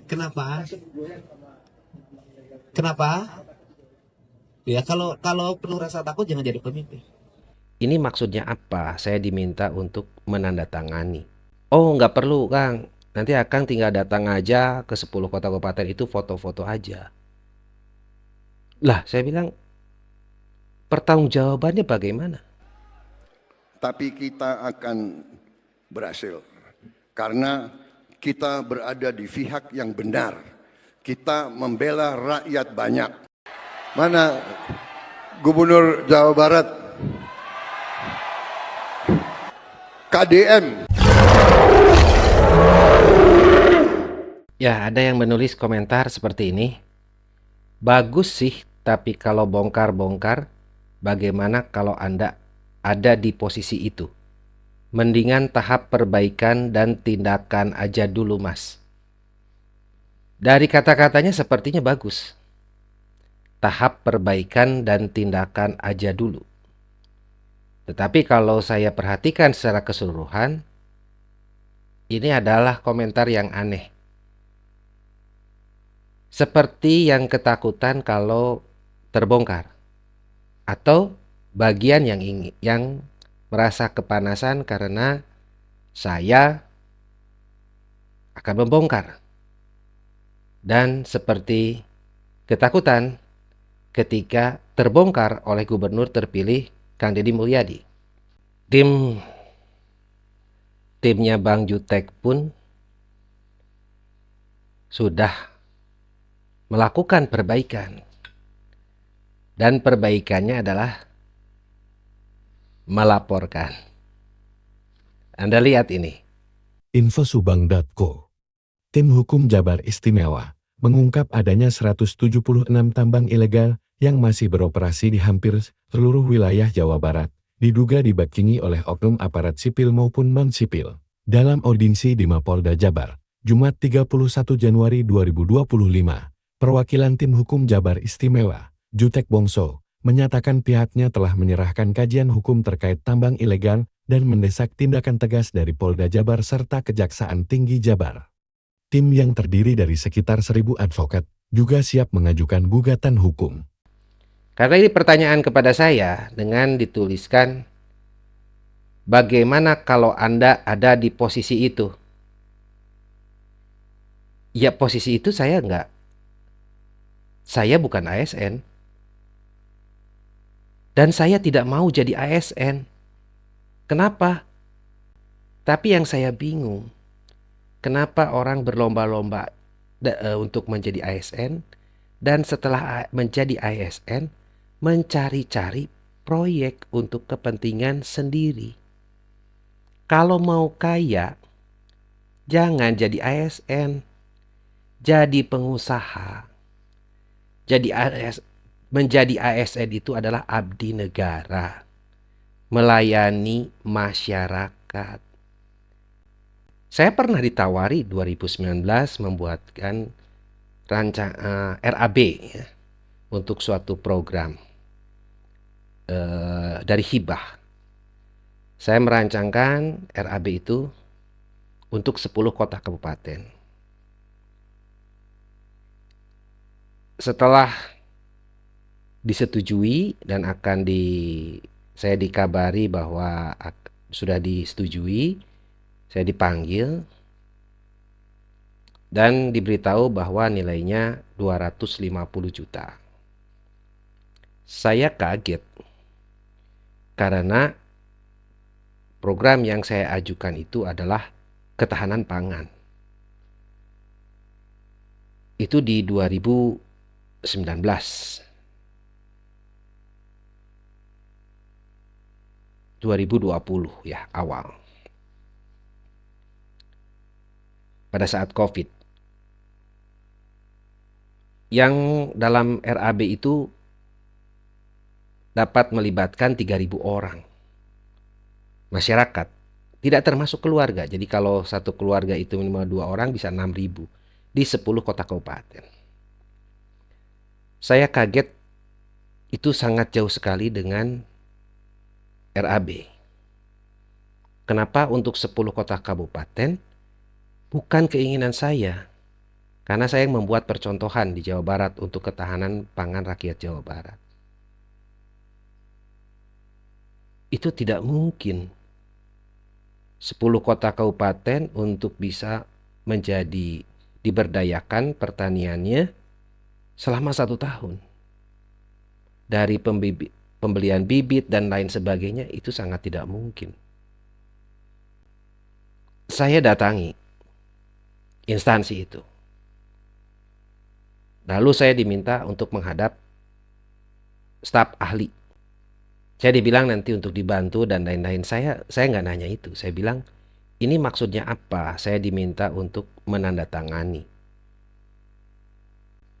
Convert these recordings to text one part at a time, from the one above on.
Kenapa? Kenapa? Ya kalau kalau penuh rasa takut jangan jadi pemimpin. Ini maksudnya apa? Saya diminta untuk menandatangani. Oh, nggak perlu, Kang. Nanti Akang tinggal datang aja ke 10 kota kabupaten itu foto-foto aja. Lah, saya bilang, pertanggungjawabannya bagaimana? Tapi kita akan berhasil karena kita berada di pihak yang benar. Kita membela rakyat banyak. Mana Gubernur Jawa Barat KDM? Ya, ada yang menulis komentar seperti ini. Bagus sih, tapi kalau bongkar-bongkar, bagaimana kalau Anda ada di posisi itu? Mendingan tahap perbaikan dan tindakan aja dulu, Mas. Dari kata-katanya sepertinya bagus. Tahap perbaikan dan tindakan aja dulu. Tetapi kalau saya perhatikan secara keseluruhan, ini adalah komentar yang aneh. Seperti yang ketakutan kalau terbongkar. Atau bagian yang merasa kepanasan karena saya akan membongkar. Dan seperti ketakutan ketika terbongkar oleh gubernur terpilih Kang Deddy Mulyadi. Timnya Bang Jutek pun sudah melakukan perbaikan. Dan perbaikannya adalah melaporkan. Anda lihat ini. Infosubang.co. Tim Hukum Jabar Istimewa mengungkap adanya 176 tambang ilegal yang masih beroperasi di hampir seluruh wilayah Jawa Barat, diduga dibakingi oleh oknum aparat sipil maupun non-sipil. Dalam audiensi di Mapolda Jabar, Jumat 31 Januari 2025, perwakilan Tim Hukum Jabar Istimewa, Jutek Bongso, menyatakan pihaknya telah menyerahkan kajian hukum terkait tambang ilegal dan mendesak tindakan tegas dari Polda Jabar serta Kejaksaan Tinggi Jabar. Tim yang terdiri dari sekitar 1.000 advokat juga siap mengajukan gugatan hukum. Karena ini pertanyaan kepada saya dengan dituliskan, bagaimana kalau Anda ada di posisi itu? Ya posisi itu saya bukan ASN. Dan saya tidak mau jadi ASN. Kenapa? Tapi yang saya bingung, kenapa orang berlomba-lomba untuk menjadi ASN dan setelah menjadi ASN mencari-cari proyek untuk kepentingan sendiri. Kalau mau kaya, jangan jadi ASN, jadi pengusaha. Menjadi ASN itu adalah abdi negara, melayani masyarakat. Saya pernah ditawari 2019 membuatkan RAB ya, untuk suatu program dari hibah. Saya merancangkan RAB itu untuk 10 kota kabupaten. Setelah disetujui dan saya dikabari bahwa sudah disetujui, saya dipanggil dan diberitahu bahwa nilainya 250 juta. Saya kaget karena program yang saya ajukan itu adalah ketahanan pangan. Itu di 2019. 2020 ya, awal. Pada saat Covid. Yang dalam RAB itu dapat melibatkan 3.000 orang. Masyarakat, tidak termasuk keluarga. Jadi kalau satu keluarga itu minimal 2 orang bisa 6.000 di 10 kota kabupaten. Saya kaget, itu sangat jauh sekali dengan RAB. Kenapa untuk 10 kota kabupaten? Bukan keinginan saya. Karena saya yang membuat percontohan di Jawa Barat untuk ketahanan pangan rakyat Jawa Barat. Itu tidak mungkin 10 kota kabupaten untuk bisa menjadi diberdayakan pertaniannya selama 1 tahun. Dari pembelian bibit dan lain sebagainya itu sangat tidak mungkin. Saya datangi instansi itu. Lalu saya diminta untuk menghadap staf ahli. Saya dibilang nanti untuk dibantu dan lain-lain. Saya nggak nanya itu. Saya bilang, ini maksudnya apa? Saya diminta untuk menandatangani.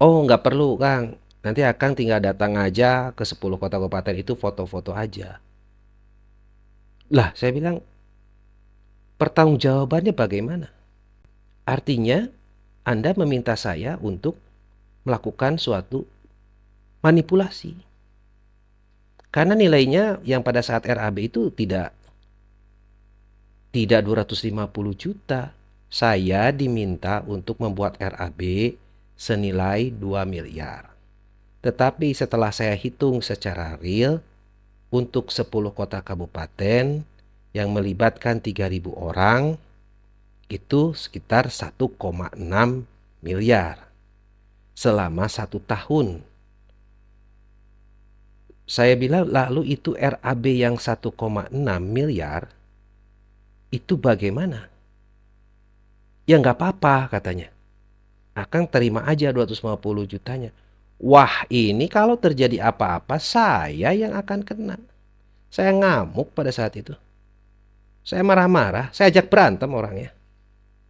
Oh, nggak perlu, Kang. Nanti Akang tinggal datang aja ke 10 kota kabupaten itu foto-foto aja. Lah, saya bilang, pertanggungjawabannya bagaimana? Artinya, Anda meminta saya untuk melakukan suatu manipulasi. Karena nilainya yang pada saat RAB itu tidak 250 juta. Saya diminta untuk membuat RAB senilai 2 miliar. Tetapi setelah saya hitung secara real, untuk 10 kota kabupaten yang melibatkan 3.000 orang, itu sekitar 1,6 miliar selama 1 tahun. Saya bilang, lalu itu RAB yang 1,6 miliar, itu bagaimana? Ya nggak apa-apa katanya. Akang terima aja 250 jutanya. Wah, ini kalau terjadi apa-apa saya yang akan kena. Saya ngamuk pada saat itu. Saya marah-marah, saya ajak berantem orangnya.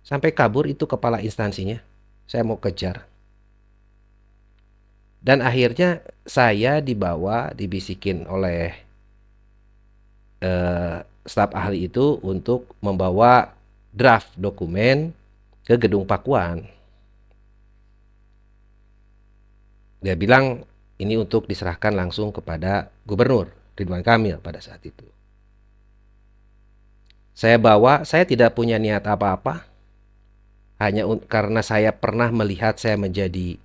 Sampai kabur itu kepala instansinya. Saya mau kejar. Dan akhirnya saya dibisikin oleh staf ahli itu untuk membawa draft dokumen ke Gedung Pakuan. Dia bilang ini untuk diserahkan langsung kepada Gubernur Ridwan Kamil pada saat itu. Saya bawa, saya tidak punya niat apa-apa. Hanya karena saya pernah melihat saya menjadi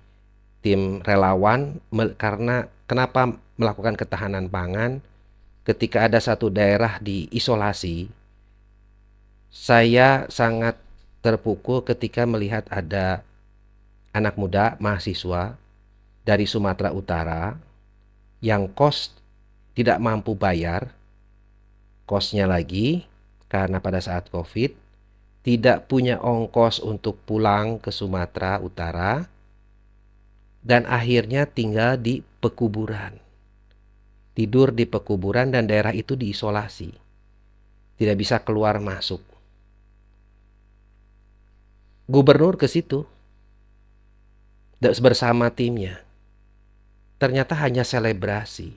tim relawan, karena kenapa melakukan ketahanan pangan ketika ada satu daerah diisolasi. Saya sangat terpukul ketika melihat ada anak muda mahasiswa dari Sumatera Utara yang kos tidak mampu bayar kosnya lagi karena pada saat COVID tidak punya ongkos untuk pulang ke Sumatera Utara dan akhirnya tinggal di pekuburan. Tidur di pekuburan dan daerah itu diisolasi. Tidak bisa keluar masuk. Gubernur ke situ bersama timnya. Ternyata hanya selebrasi.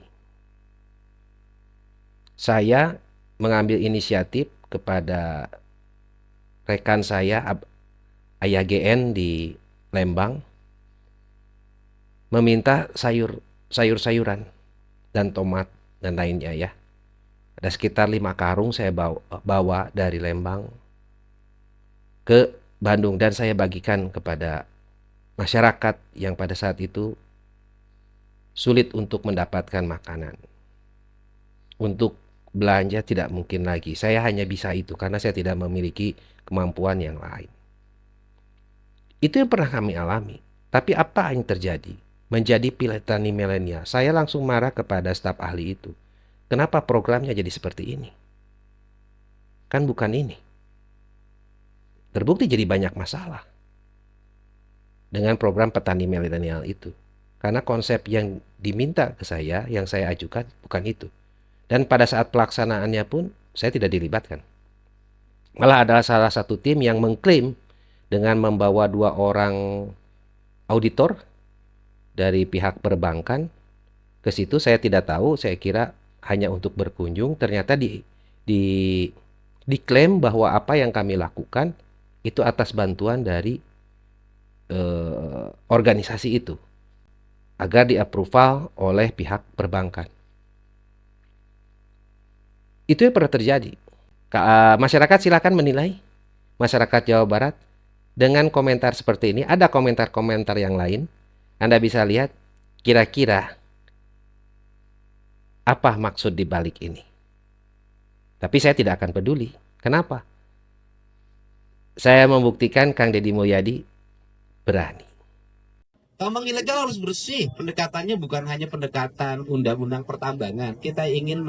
Saya mengambil inisiatif kepada rekan saya AYGN di Lembang meminta sayur-sayuran dan tomat dan lainnya ya. Ada sekitar 5 karung saya bawa dari Lembang ke Bandung dan saya bagikan kepada masyarakat yang pada saat itu sulit untuk mendapatkan makanan. Untuk belanja tidak mungkin lagi. Saya hanya bisa itu karena saya tidak memiliki kemampuan yang lain. Itu yang pernah kami alami. Tapi apa yang terjadi? Menjadi petani milenial. Saya langsung marah kepada staf ahli itu. Kenapa programnya jadi seperti ini? Kan bukan ini. Terbukti jadi banyak masalah dengan program petani milenial itu. Karena konsep yang diminta ke saya, yang saya ajukan bukan itu. Dan pada saat pelaksanaannya pun saya tidak dilibatkan. Malah ada salah satu tim yang mengklaim dengan membawa 2 orang auditor dari pihak perbankan ke situ. Saya tidak tahu, saya kira hanya untuk berkunjung. Ternyata diklaim bahwa apa yang kami lakukan itu atas bantuan dari organisasi itu agar di-approval oleh pihak perbankan. Itu yang pernah terjadi. Masyarakat silakan menilai. Masyarakat Jawa Barat Dengan komentar seperti ini, ada komentar-komentar yang lain. Anda bisa lihat kira-kira apa maksud di balik ini. Tapi saya tidak akan peduli. Kenapa? Saya membuktikan Kang Deddy Mulyadi berani. Tambang ilegal harus bersih. Pendekatannya bukan hanya pendekatan undang-undang pertambangan. Kita ingin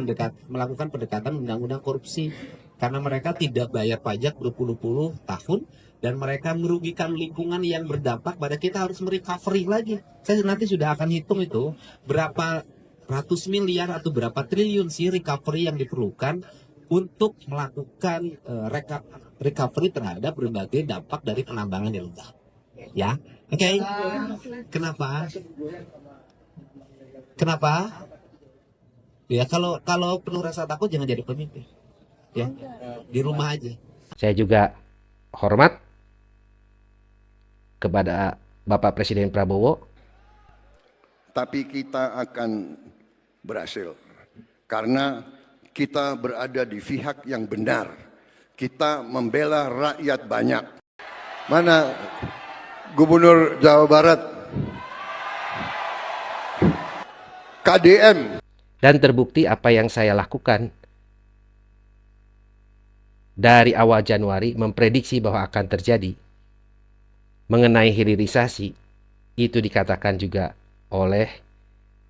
melakukan pendekatan undang-undang korupsi. Karena mereka tidak bayar pajak berpuluh-puluh tahun. Dan mereka merugikan lingkungan yang berdampak pada kita harus merecovery lagi. Saya nanti sudah akan hitung itu. Berapa ratus miliar atau berapa triliun sih recovery yang diperlukan untuk melakukan recovery terhadap berbagai dampak dari penambangan ilegal. Ya, oke. Kenapa? Kenapa? Ya kalau penuh rasa takut jangan jadi pemimpin. Ya, di rumah aja. Saya juga hormat kepada Bapak Presiden Prabowo. Tapi kita akan berhasil karena kita berada di pihak yang benar. Kita membela rakyat banyak. Mana Gubernur Jawa Barat? KDM. Dan terbukti apa yang saya lakukan dari awal Januari memprediksi bahwa akan terjadi mengenai hilirisasi, itu dikatakan juga oleh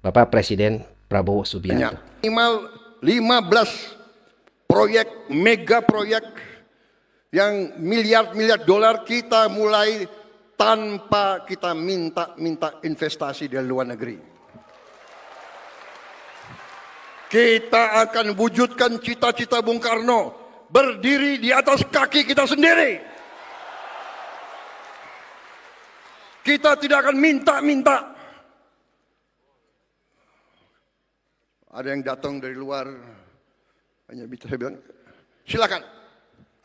Bapak Presiden Prabowo Subianto. Minimal 15 proyek, mega proyek yang miliar-miliar dolar kita mulai tanpa kita minta investasi dari luar negeri. Kita akan wujudkan cita-cita Bung Karno, berdiri di atas kaki kita sendiri. Kita tidak akan minta-minta. Ada yang datang dari luar, hanya saya bilang, silakan,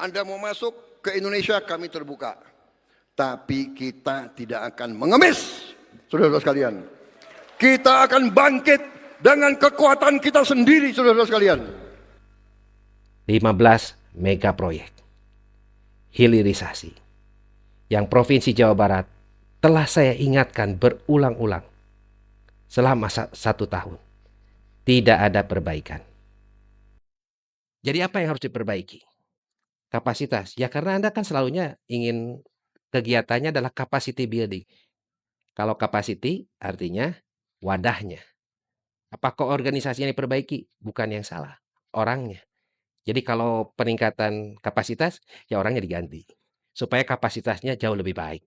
Anda mau masuk ke Indonesia, kami terbuka. Tapi kita tidak akan mengemis, saudara-saudara sekalian. Kita akan bangkit dengan kekuatan kita sendiri, saudara-saudara sekalian. 15 mega proyek hilirisasi yang Provinsi Jawa Barat telah saya ingatkan berulang-ulang selama 1 tahun. Tidak ada perbaikan. Jadi apa yang harus diperbaiki? Kapasitas. Ya karena Anda kan selalunya ingin kegiatannya adalah capacity building. Kalau capacity artinya wadahnya. Apakah organisasinya diperbaiki? Bukan yang salah, orangnya. Jadi kalau peningkatan kapasitas, ya orangnya diganti. Supaya kapasitasnya jauh lebih baik.